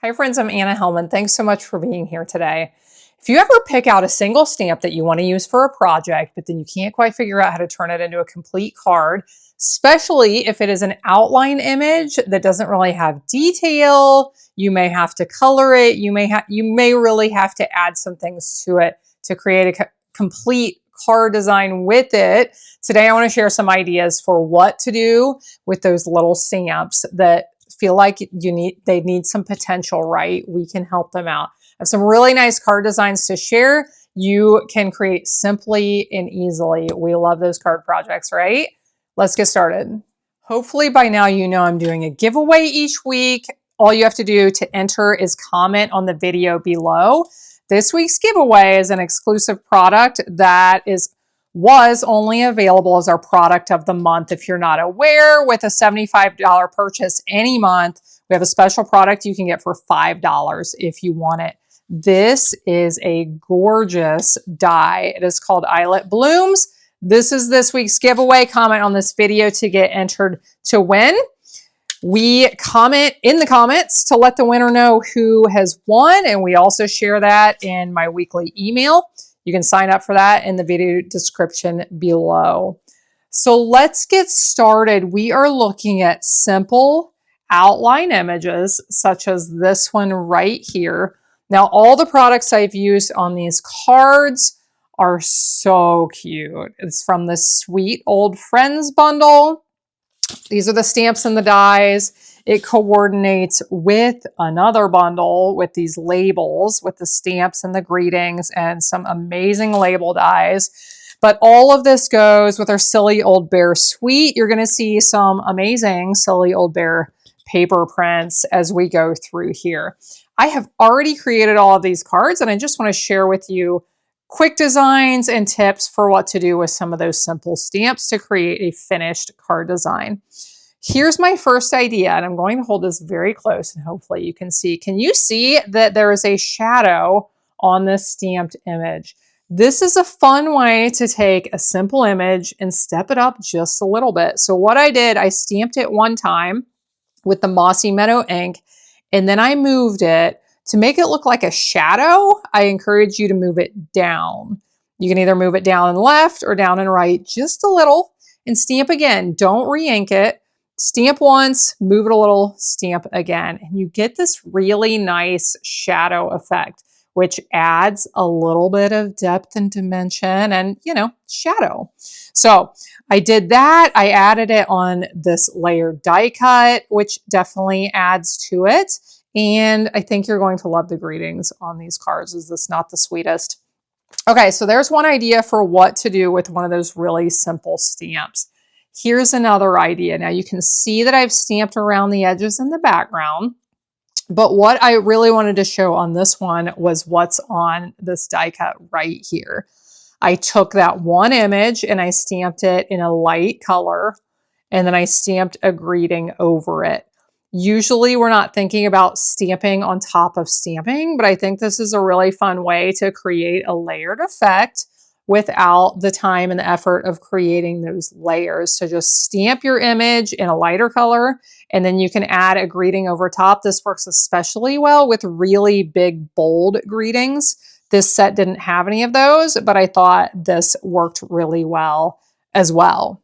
Hi friends, I'm Anna Helman. Thanks so much for being here today. If you ever pick out a single stamp that you want to use for a project, but then you can't quite figure out how to turn it into a complete card, especially if it is an outline image that doesn't really have detail, you may have to color it, you may really have to add some things to it to create a complete card design with it. Today I want to share some ideas for what to do with those little stamps that feel like they need some potential, right? We can help them out. I have some really nice card designs to share. You can create simply and easily. We love those card projects, right? Let's get started. Hopefully by now you know I'm doing a giveaway each week. All you have to do to enter is comment on the video below. This week's giveaway is an exclusive product that was only available as our product of the month. If you're not aware, with a $75 purchase any month, we have a special product you can get for $5 if you want it. This is a gorgeous die. It is called Eyelet Blooms. This is this week's giveaway. Comment on this video to get entered to win. We comment in the comments to let the winner know who has won, and we also share that in my weekly email. You can sign up for that in the video description below. So let's get started. We are looking at simple outline images such as this one right here. Now, all the products I've used on these cards are so cute. It's from the Sweet Old Friends bundle. These are the stamps and the dies. It coordinates with another bundle with these labels, with the stamps and the greetings and some amazing label dies. But all of this goes with our Silly Old Bear suite. You're going to see some amazing Silly Old Bear paper prints as we go through here. I have already created all of these cards, and I just want to share with you quick designs and tips for what to do with some of those simple stamps to create a finished card design. Here's my first idea, and I'm going to hold this very close and hopefully you can see. Can you see that there is a shadow on this stamped image? This is a fun way to take a simple image and step it up just a little bit. So what I did, I stamped it one time with the Mossy Meadow ink, and then I moved it. To make it look like a shadow, I encourage you to move it down. You can either move it down and left or down and right just a little, and stamp again. Don't re-ink it. Stamp once, move it a little, stamp again. And you get this really nice shadow effect, which adds a little bit of depth and dimension and, shadow. So I did that. I added it on this layered die cut, which definitely adds to it. And I think you're going to love the greetings on these cards. Is this not the sweetest? Okay, so there's one idea for what to do with one of those really simple stamps. Here's another idea. Now you can see that I've stamped around the edges in the background, but what I really wanted to show on this one was what's on this die cut right here. I took that one image and I stamped it in a light color, and then I stamped a greeting over it. Usually we're not thinking about stamping on top of stamping, but I think this is a really fun way to create a layered effect without the time and the effort of creating those layers. So just stamp your image in a lighter color, and then you can add a greeting over top. This works especially well with really big, bold greetings. This set didn't have any of those, but I thought this worked really well as well.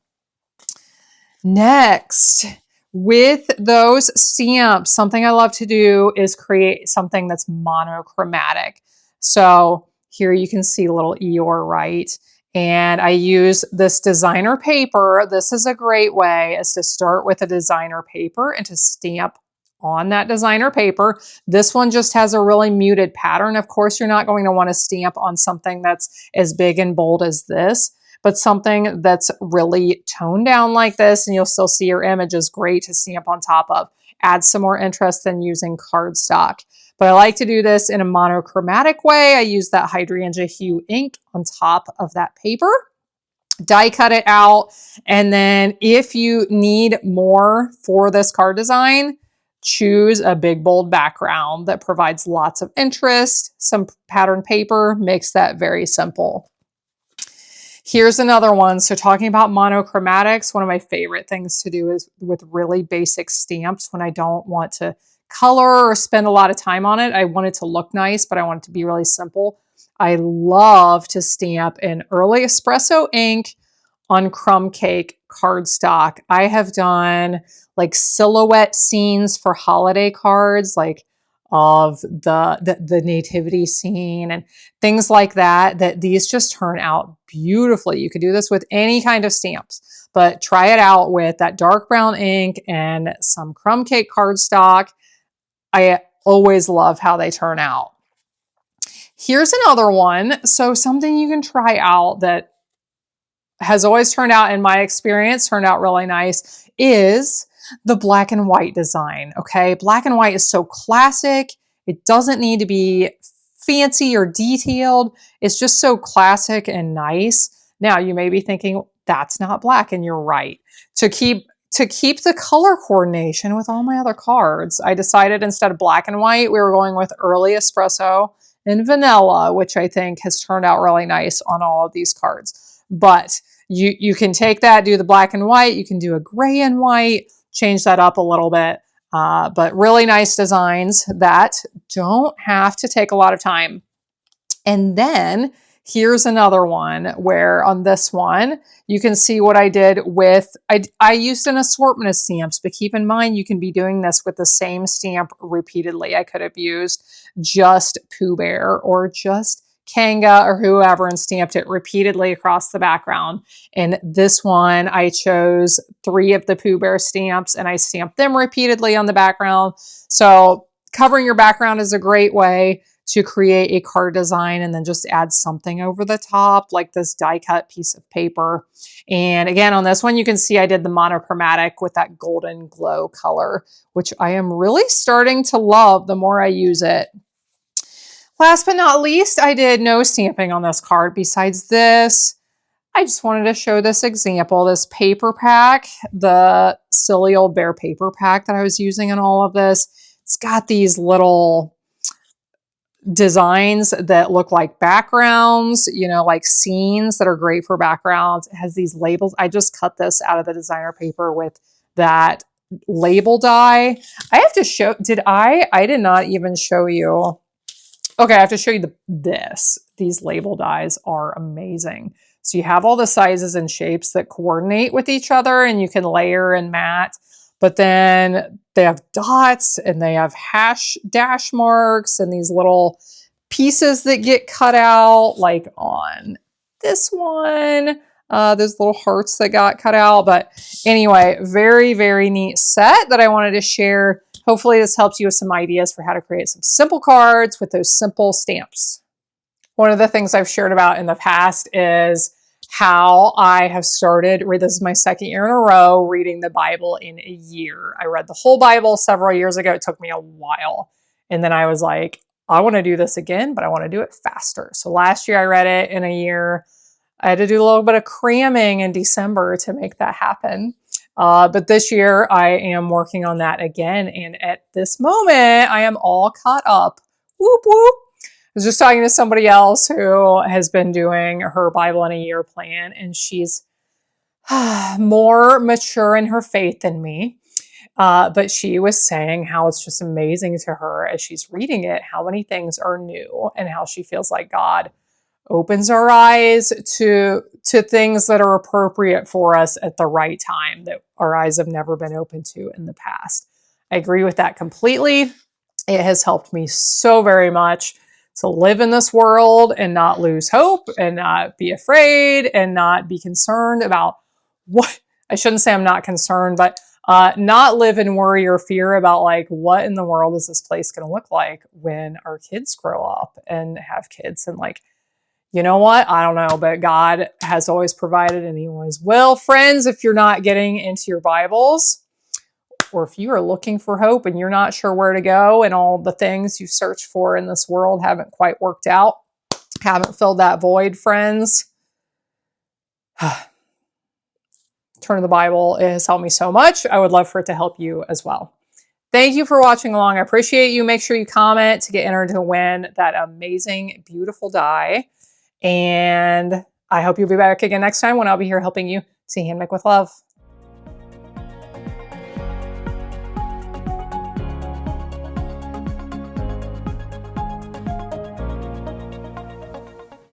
Next, with those stamps, something I love to do is create something that's monochromatic. So here you can see a little Eeyore, right? And I use this designer paper. This is a great way is to start with a designer paper and to stamp on that designer paper. This one just has a really muted pattern. Of course, you're not going to want to stamp on something that's as big and bold as this, but something that's really toned down like this, and you'll still see your image is great to stamp on top of. Add some more interest than using cardstock. But I like to do this in a monochromatic way. I use that hydrangea hue ink on top of that paper, die cut it out, and then if you need more for this card design, choose a big bold background that provides lots of interest. Some pattern paper makes that very simple. Here's another one. So talking about monochromatics, one of my favorite things to do is with really basic stamps when I don't want to color or spend a lot of time on it. I want it to look nice, but I want it to be really simple. I love to stamp in early espresso ink on crumb cake cardstock. I have done like silhouette scenes for holiday cards, like of the nativity scene and things like that, that these just turn out beautifully. You could do this with any kind of stamps, but try it out with that dark brown ink and some crumb cake cardstock. I always love how they turn out. Here's another one. So something you can try out that has always turned out, in my experience, turned out really nice, is the black and white design. Okay, black and white is so classic. It doesn't need to be fancy or detailed. It's just so classic and nice. Now you may be thinking that's not black, and you're right. To keep the color coordination with all my other cards, I decided instead of black and white, we were going with early espresso and vanilla, which I think has turned out really nice on all of these cards. But you can take that, do the black and white, you can do a gray and white, change that up a little bit. But really nice designs that don't have to take a lot of time. And then here's another one where on this one, you can see what I did with, I used an assortment of stamps, but keep in mind, you can be doing this with the same stamp repeatedly. I could have used just Pooh Bear or just Kanga or whoever and stamped it repeatedly across the background. And this one, I chose 3 of the Pooh Bear stamps and I stamped them repeatedly on the background. So covering your background is a great way to create a card design and then just add something over the top, like this die cut piece of paper. And again, on this one, you can see I did the monochromatic with that golden glow color, which I am really starting to love the more I use it. Last but not least, I did no stamping on this card. Besides this, I just wanted to show this example, this paper pack, the silly old bear paper pack that I was using in all of this. It's got these little designs that look like backgrounds, you know, like scenes that are great for backgrounds. It has these labels. I just cut this out of the designer paper with that label die. I have to show, I did not even show you. Okay, I have to show you this. These label dies are amazing. So you have all the sizes and shapes that coordinate with each other and you can layer and mat, but then they have dots and they have dash marks and these little pieces that get cut out, like on this one, there's little hearts that got cut out. But anyway, very, very neat set that I wanted to share. Hopefully this helps you with some ideas for how to create some simple cards with those simple stamps. One of the things I've shared about in the past is how I have started, this is my 2nd year in a row, reading the Bible in a year. I read the whole Bible several years ago. It took me a while. And then I was like, I want to do this again, but I want to do it faster. So last year I read it in a year. I had to do a little bit of cramming in December to make that happen. But this year I am working on that again. And at this moment, I am all caught up. Whoop, whoop. I was just talking to somebody else who has been doing her Bible in a year plan, and she's more mature in her faith than me. But she was saying how it's just amazing to her as she's reading it, how many things are new and how she feels like God opens our eyes to things that are appropriate for us at the right time that our eyes have never been open to in the past. I agree with that completely. It has helped me so very much to live in this world and not lose hope and not be afraid and not be concerned about what, I shouldn't say I'm not concerned, but not live in worry or fear about like, what in the world is this place going to look like when our kids grow up and have kids and like, you know what? I don't know, but God has always provided and he always will. Friends, if you're not getting into your Bibles, or if you are looking for hope and you're not sure where to go and all the things you search for in this world haven't quite worked out, haven't filled that void, friends, turn to the Bible. It has helped me so much. I would love for it to help you as well. Thank you for watching along. I appreciate you. Make sure you comment to get entered to win that amazing, beautiful die. And I hope you'll be back again next time when I'll be here helping you to handmake with love.